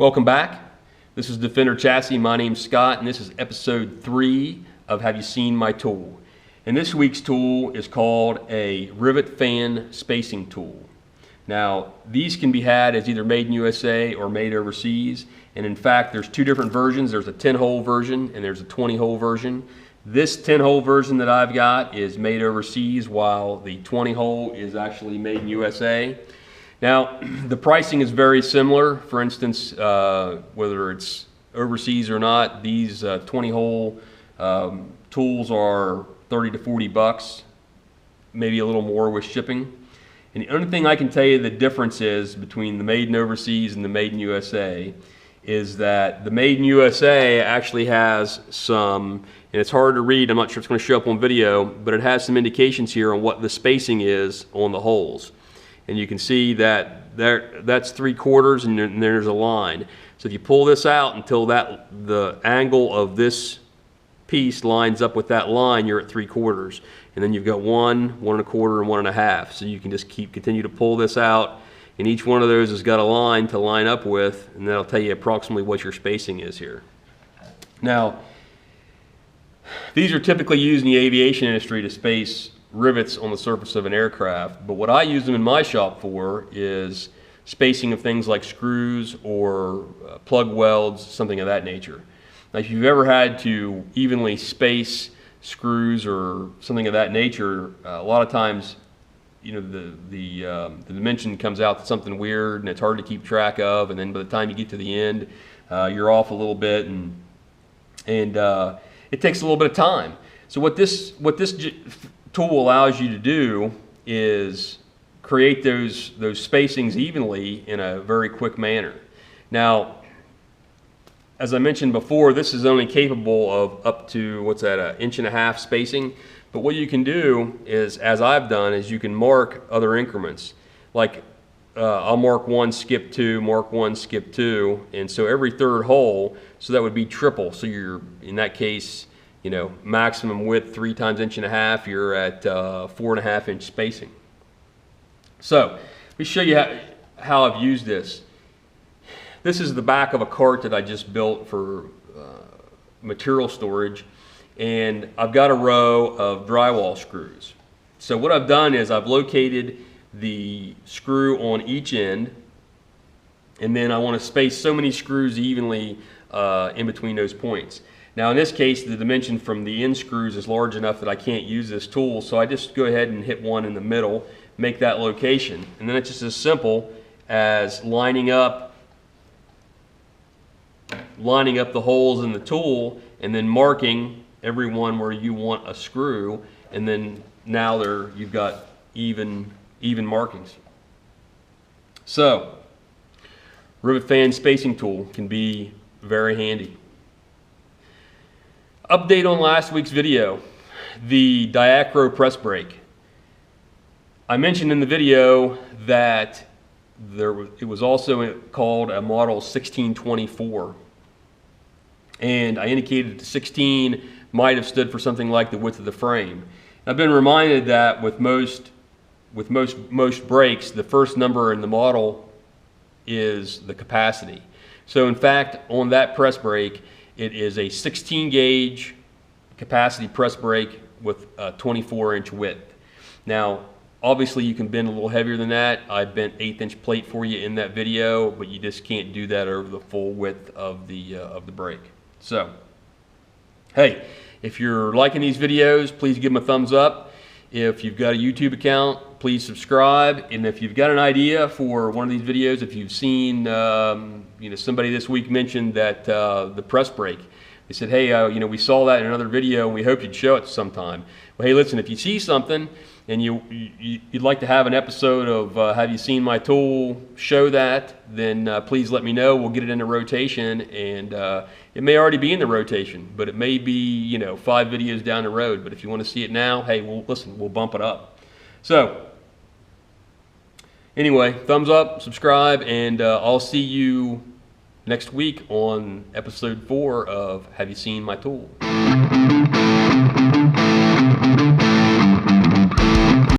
Welcome back. This is Defender Chassis. My name's Scott, and this is episode 3 of Have You Seen My Tool? And this week's tool is called a Rivet fan spacing tool. Now, these can be had as either made in USA or made overseas. And in fact, there's two different versions. There's a 10-hole version and there's a 20-hole version. This 10-hole version that I've got is made overseas, while the 20-hole is actually made in USA. Now, the pricing is very similar. For instance, whether it's overseas or not, these 20-hole tools are 30 to 40 bucks, maybe a little more with shipping. And the only thing I can tell you the difference is between the made in overseas and the made in USA is that the made in USA actually has some, and it's hard to read, I'm not sure it's going to show up on video, but it has some indications here on what the spacing is on the holes. And you can see that that's 3/4 and there's a line. So if you pull this out until the angle of this piece lines up with that line, you're at 3/4. And then you've got 1, 1 1/4, and 1 1/2. So you can just continue to pull this out, and each one of those has got a line to line up with, and that'll tell you approximately what your spacing is here. Now, these are typically used in the aviation industry to space rivets on the surface of an aircraft, but what I use them in my shop for is spacing of things like screws or plug welds, something of that nature. Now, if you've ever had to evenly space screws or something of that nature, a lot of times, you know, the dimension comes out to something weird and it's hard to keep track of, and then by the time you get to the end, you're off a little bit, and it takes a little bit of time. So what this tool allows you to do is create those spacings evenly in a very quick manner. Now, as I mentioned before, this is only capable of up to, what's that, 1.5 inch spacing. But what you can do is, as I've done, is you can mark other increments. Like I'll mark 1, skip 2, mark 1, skip 2, and so every third hole, so that would be triple. So you're, in that case, you know, maximum width 3 times 1.5 inch, you're at 4.5 inch spacing. So let me show you how I've used this. This is the back of a cart that I just built for material storage, and I've got a row of drywall screws. So what I've done is I've located the screw on each end, and then I want to space so many screws evenly in between those points. Now, in this case, the dimension from the end screws is large enough that I can't use this tool, so I just go ahead and hit one in the middle, make that location, and then it's just as simple as lining up the holes in the tool and then marking every one where you want a screw, and then now you've got even markings. So, Rivet fan spacing tool can be very handy. Update on last week's video, the Diacro press brake. I mentioned in the video that it was also called a model 1624, and I indicated the 16 might have stood for something like the width of the frame. I've been reminded that with most brakes, the first number in the model is the capacity. So in fact, on that press brake, it is a 16 gauge capacity press brake with a 24 inch width. Now, obviously you can bend a little heavier than that. I bent 1/8 inch plate for you in that video, but you just can't do that over the full width of the brake. So, hey, if you're liking these videos, please give them a thumbs up. If you've got a YouTube account, please subscribe. And if you've got an idea for one of these videos, if you've seen, you know, somebody this week mentioned that the press brake, they said, hey, you know, we saw that in another video and we hope you'd show it sometime. Well, hey, listen, if you see something and you'd like to have an episode of Have You Seen My Tool, show that, then please let me know. We'll get it into rotation, and it may already be in the rotation, but it may be, you know, 5 videos down the road. But if you want to see it now, hey, listen, we'll bump it up. So anyway, thumbs up, subscribe, and I'll see you next week on episode 4 of Have You Seen My Tool?